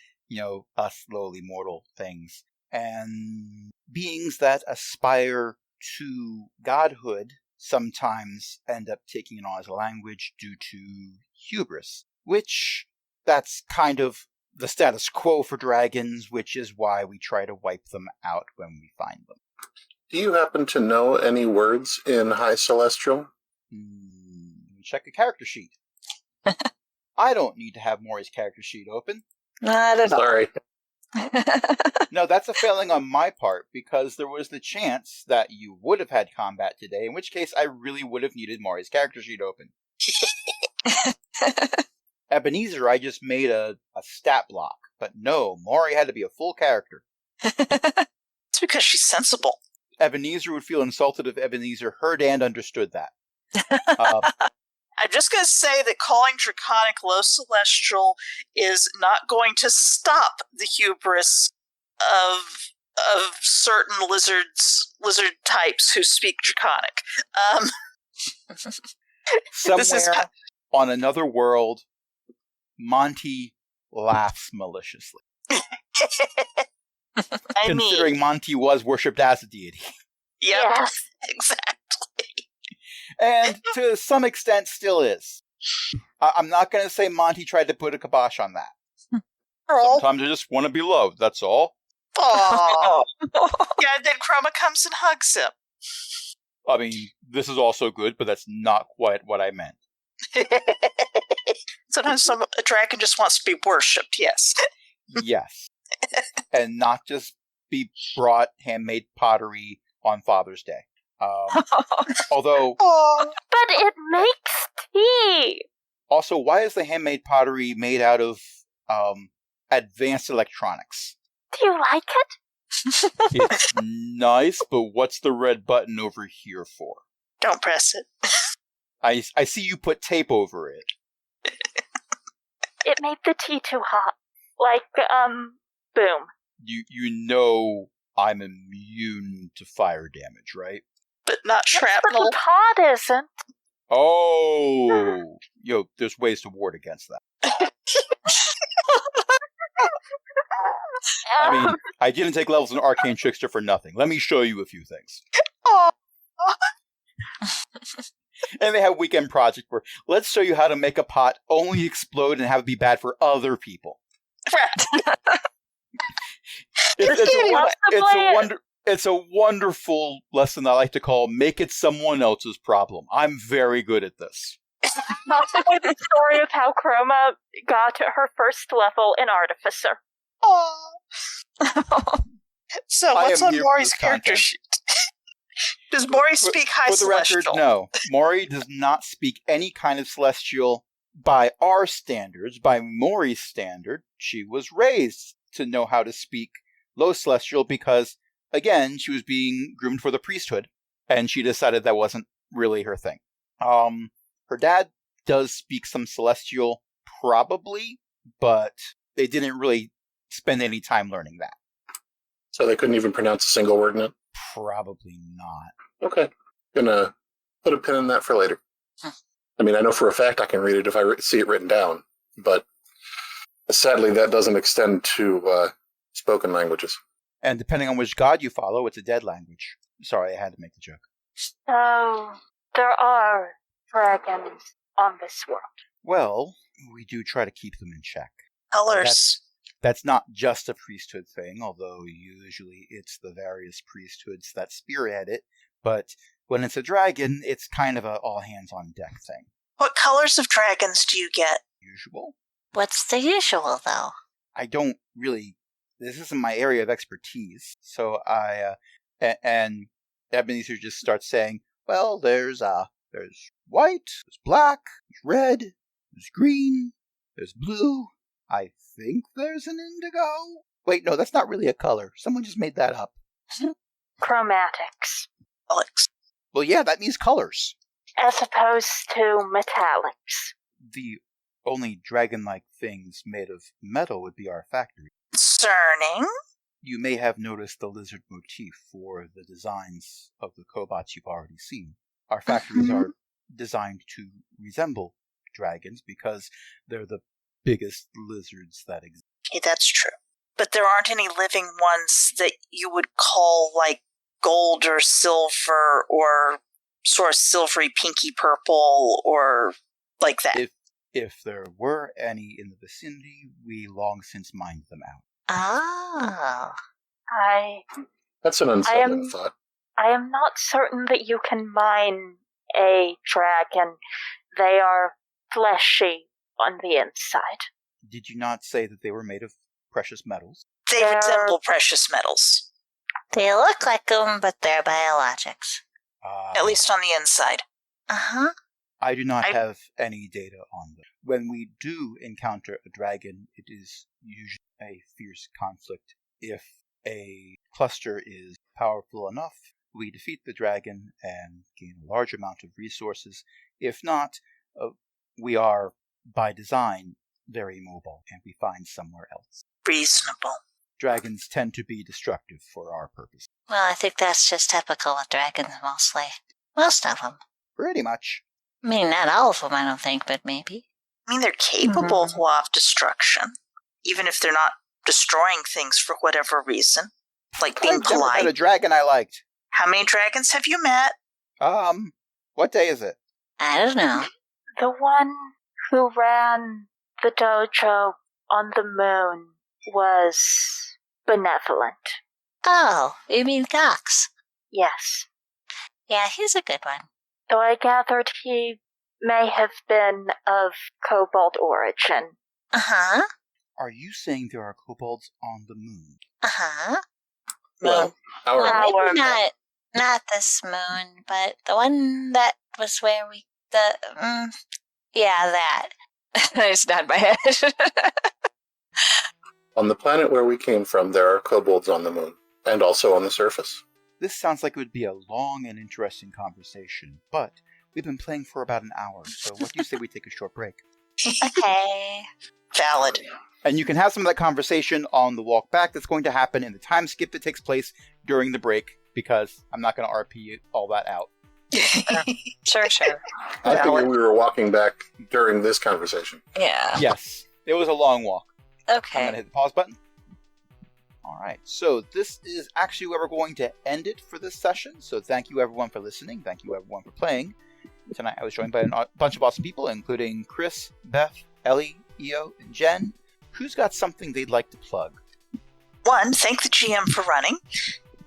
[SPEAKER 1] us lowly mortal things. And beings that aspire to godhood sometimes end up taking it on as a language due to hubris, which that's kind of the status quo for dragons, which is why we try to wipe them out when we find them.
[SPEAKER 4] Do you happen to know any words in High Celestial?
[SPEAKER 1] Check a character sheet. I don't need to have Maury's character sheet open.
[SPEAKER 5] Not at all.
[SPEAKER 4] Sorry.
[SPEAKER 1] No, that's a failing on my part, because there was the chance that you would have had combat today, in which case I really would have needed Maury's character sheet open. Ebenezer, I just made a stat block, but no, Maury had to be a full character.
[SPEAKER 2] It's because she's sensible.
[SPEAKER 1] Ebenezer would feel insulted if Ebenezer heard and understood that.
[SPEAKER 2] I'm just going to say that calling Draconic low celestial is not going to stop the hubris of certain lizard types who speak Draconic.
[SPEAKER 1] Somewhere on another world, Monty laughs maliciously. Considering Monty was worshipped as a deity.
[SPEAKER 2] Yep,
[SPEAKER 3] Yes.
[SPEAKER 2] exactly.
[SPEAKER 1] And to some extent still is. I'm not going to say Monty tried to put a kibosh on that.
[SPEAKER 2] Oh,
[SPEAKER 1] Sometimes I just want to be loved, that's all.
[SPEAKER 2] yeah, and then Chroma comes and hugs him.
[SPEAKER 1] I mean, this is also good, but that's not quite what I meant.
[SPEAKER 2] Sometimes a dragon just wants to be worshipped, yes.
[SPEAKER 1] Yes. And not just be brought handmade pottery on Father's Day. Although,
[SPEAKER 2] Oh,
[SPEAKER 3] But it makes tea!
[SPEAKER 1] also, why is the handmade pottery made out of advanced electronics?
[SPEAKER 3] Do you like it?
[SPEAKER 1] It's nice, but what's the red button over here for?
[SPEAKER 2] don't press it.
[SPEAKER 1] I see you put tape over it.
[SPEAKER 3] It made the tea too hot. Like, boom.
[SPEAKER 1] You know I'm immune to fire damage, right?
[SPEAKER 2] But not
[SPEAKER 3] Yes, but
[SPEAKER 2] shrapnel.
[SPEAKER 3] the pot isn't.
[SPEAKER 1] Oh! There's ways to ward against that. I mean, I didn't take levels in Arcane Trickster for nothing. Let me show you a few things.
[SPEAKER 2] Oh,
[SPEAKER 1] And they have weekend project where let's show you how to make a pot only explode and have it be bad for other people. It's a wonderful lesson I like to call "Make it someone else's problem." I'm very good at this.
[SPEAKER 3] Possibly the story of how Chroma got her first level in Artificer.
[SPEAKER 2] oh. So,
[SPEAKER 1] I
[SPEAKER 2] what's
[SPEAKER 1] am
[SPEAKER 2] on
[SPEAKER 1] here for
[SPEAKER 2] Maury's
[SPEAKER 1] this
[SPEAKER 2] character
[SPEAKER 1] content.
[SPEAKER 2] sheet? Does Maury speak High
[SPEAKER 1] For the record,
[SPEAKER 2] Celestial?
[SPEAKER 1] no. Maury does not speak any kind of Celestial by our standards. By Maury's standard, she was raised to know how to speak Low Celestial because, again, she was being groomed for the priesthood, and she decided that wasn't really her thing. Her dad does speak some Celestial, probably, but they didn't really spend any time learning that.
[SPEAKER 4] So they couldn't even pronounce a single word in it?
[SPEAKER 1] Probably not.
[SPEAKER 4] Okay. Gonna put a pin in that for later. I mean, I know for a fact I can read it if I see it written down, but sadly that doesn't extend to spoken languages.
[SPEAKER 1] And depending on which god you follow, it's a dead language. Sorry, I had to make the joke.
[SPEAKER 3] So, there are dragons on this world.
[SPEAKER 1] Well, we do try to keep them in check.
[SPEAKER 2] Colors.
[SPEAKER 1] That's not just a priesthood thing, although usually it's the various priesthoods that spearhead it. But when it's a dragon, it's kind of a all-hands-on-deck thing.
[SPEAKER 2] What colors of dragons do you get?
[SPEAKER 1] Usual.
[SPEAKER 5] What's the usual, though?
[SPEAKER 1] I don't really... This isn't my area of expertise, so and Ebenezer just starts saying, well, there's white, there's black, there's red, there's green, there's blue. I think there's an indigo. Wait, no, that's not really a color. Someone just made that up.
[SPEAKER 3] Chromatics.
[SPEAKER 2] Alex.
[SPEAKER 1] Well, yeah, that means colors.
[SPEAKER 3] As opposed to metallics.
[SPEAKER 1] The only dragon-like things made of metal would be our factory.
[SPEAKER 2] Concerning.
[SPEAKER 1] You may have noticed the lizard motif for the designs of the cobots you've already seen. Our factories are designed to resemble dragons because they're the biggest lizards that exist.
[SPEAKER 2] Okay, that's true. But there aren't any living ones that you would call like gold or silver or sort of silvery pinky purple or like that.
[SPEAKER 1] If there were any in the vicinity, we long since mined them out.
[SPEAKER 5] Oh.
[SPEAKER 4] That's an unsettling thought.
[SPEAKER 3] I am not certain that you can mine a dragon. They are fleshy on the inside.
[SPEAKER 1] Did you not say that they were made of precious metals?
[SPEAKER 2] They resemble precious metals,
[SPEAKER 5] They look like them, but they're biologics.
[SPEAKER 2] at least on the inside.
[SPEAKER 5] Uh-huh.
[SPEAKER 1] I do not have any data on them. When we do encounter a dragon, it is usually a fierce conflict. If a cluster is powerful enough, we defeat the dragon and gain a large amount of resources. If not, we are, by design, very mobile, and we find somewhere else.
[SPEAKER 2] Reasonable.
[SPEAKER 1] Dragons tend to be destructive for our purpose.
[SPEAKER 5] Well, I think that's just typical with dragons, mostly. Most of them.
[SPEAKER 1] Pretty much.
[SPEAKER 5] I mean, not all of them, I don't think, but maybe.
[SPEAKER 2] I mean, they're capable of law of destruction, even if they're not destroying things for whatever reason, like being
[SPEAKER 1] I've never met a
[SPEAKER 2] polite.
[SPEAKER 1] dragon I liked.
[SPEAKER 2] How many dragons have you met?
[SPEAKER 1] What day is it?
[SPEAKER 5] I don't know.
[SPEAKER 3] The one who ran the dojo on the moon was benevolent.
[SPEAKER 5] Oh, you mean Cox?
[SPEAKER 3] Yes.
[SPEAKER 5] Yeah, he's a good one.
[SPEAKER 3] Though I gathered he may have been of kobold origin.
[SPEAKER 5] Uh-huh.
[SPEAKER 1] Are you saying there are kobolds on the moon?
[SPEAKER 5] Uh-huh.
[SPEAKER 4] Well, our
[SPEAKER 3] Wow.
[SPEAKER 5] Well,
[SPEAKER 3] Our
[SPEAKER 5] maybe
[SPEAKER 3] moon.
[SPEAKER 5] not this moon, but the one that was where yeah, that. I just nod my head.
[SPEAKER 4] on the planet where we came from, there are kobolds on the moon, and also on the surface.
[SPEAKER 1] This sounds like it would be a long and interesting conversation, but we've been playing for about an hour, so what do you say we take a short break?
[SPEAKER 5] Okay.
[SPEAKER 2] Valid.
[SPEAKER 1] And you can have some of that conversation on the walk back that's going to happen in the time skip that takes place during the break, because I'm not going to RP all that out.
[SPEAKER 5] Sure.
[SPEAKER 4] I figured we were walking back during this conversation.
[SPEAKER 5] Yeah.
[SPEAKER 1] Yes, it was a long walk. I'm going
[SPEAKER 5] Okay.
[SPEAKER 1] to hit the pause button. Alright, so this is actually where we're going to end it for this session, so thank you everyone for listening, thank you everyone for playing. Tonight I was joined by a bunch of awesome people, including Chris, Beth, Ellie, Io, and Jen. Who's got something they'd like to plug?
[SPEAKER 2] 1, thank the GM for running.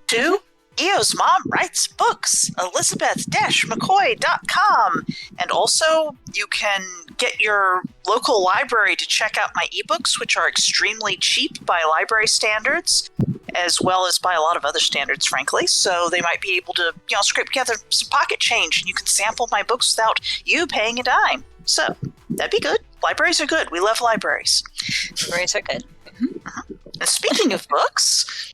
[SPEAKER 2] 2, Io's mom writes books, elizabeth-mccoy.com. And also, you can get your local library to check out my ebooks, which are extremely cheap by library standards, as well as by a lot of other standards, frankly. So they might be able to, scrape together some pocket change, and you can sample my books without you paying a dime. So that'd be good. Libraries are good. We love libraries.
[SPEAKER 5] Libraries are good.
[SPEAKER 2] And speaking of books,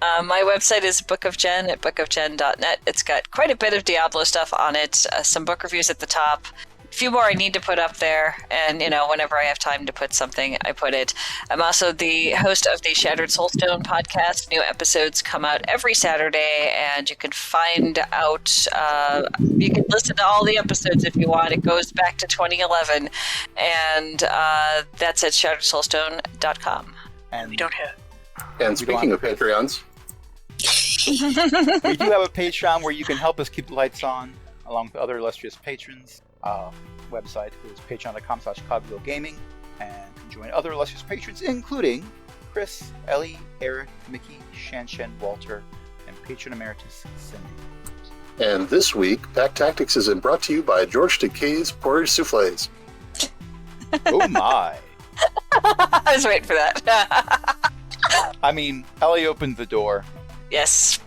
[SPEAKER 6] My website is Book of Jen at bookofjen.net. It's got quite a bit of Diablo stuff on it, some book reviews at the top, a few more I need to put up there, and, whenever I have time to put something, I put it. I'm also the host of the Shattered Soulstone podcast. New episodes come out every Saturday, and you can find out, you can listen to all the episodes if you want. It goes back to 2011, and that's at shatteredsoulstone.com.
[SPEAKER 1] And
[SPEAKER 2] we don't have.
[SPEAKER 4] And speaking of Patreons,
[SPEAKER 1] we do have a Patreon where you can help us keep the lights on, along with other illustrious patrons. Website is patreon.com/cogwheelgaming, and you can join other illustrious patrons, including Chris, Ellie, Eric, Mickey, Shanshan, Walter, and patron emeritus Cindy.
[SPEAKER 4] and this week, Pack Tactics is brought to you by George Takei's Porridge Soufflés.
[SPEAKER 1] Oh my!
[SPEAKER 6] I was waiting for that.
[SPEAKER 1] I mean, Ellie opened the door.
[SPEAKER 6] Yes.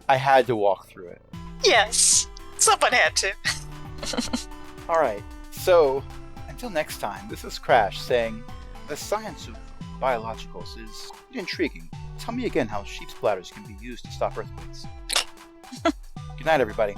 [SPEAKER 1] I had to walk through it.
[SPEAKER 2] Yes. Someone had to.
[SPEAKER 1] All right. So, until next time, this is Crash saying, the science of biologicals is intriguing. Tell me again how sheep's bladders can be used to stop earthquakes. Good night, everybody.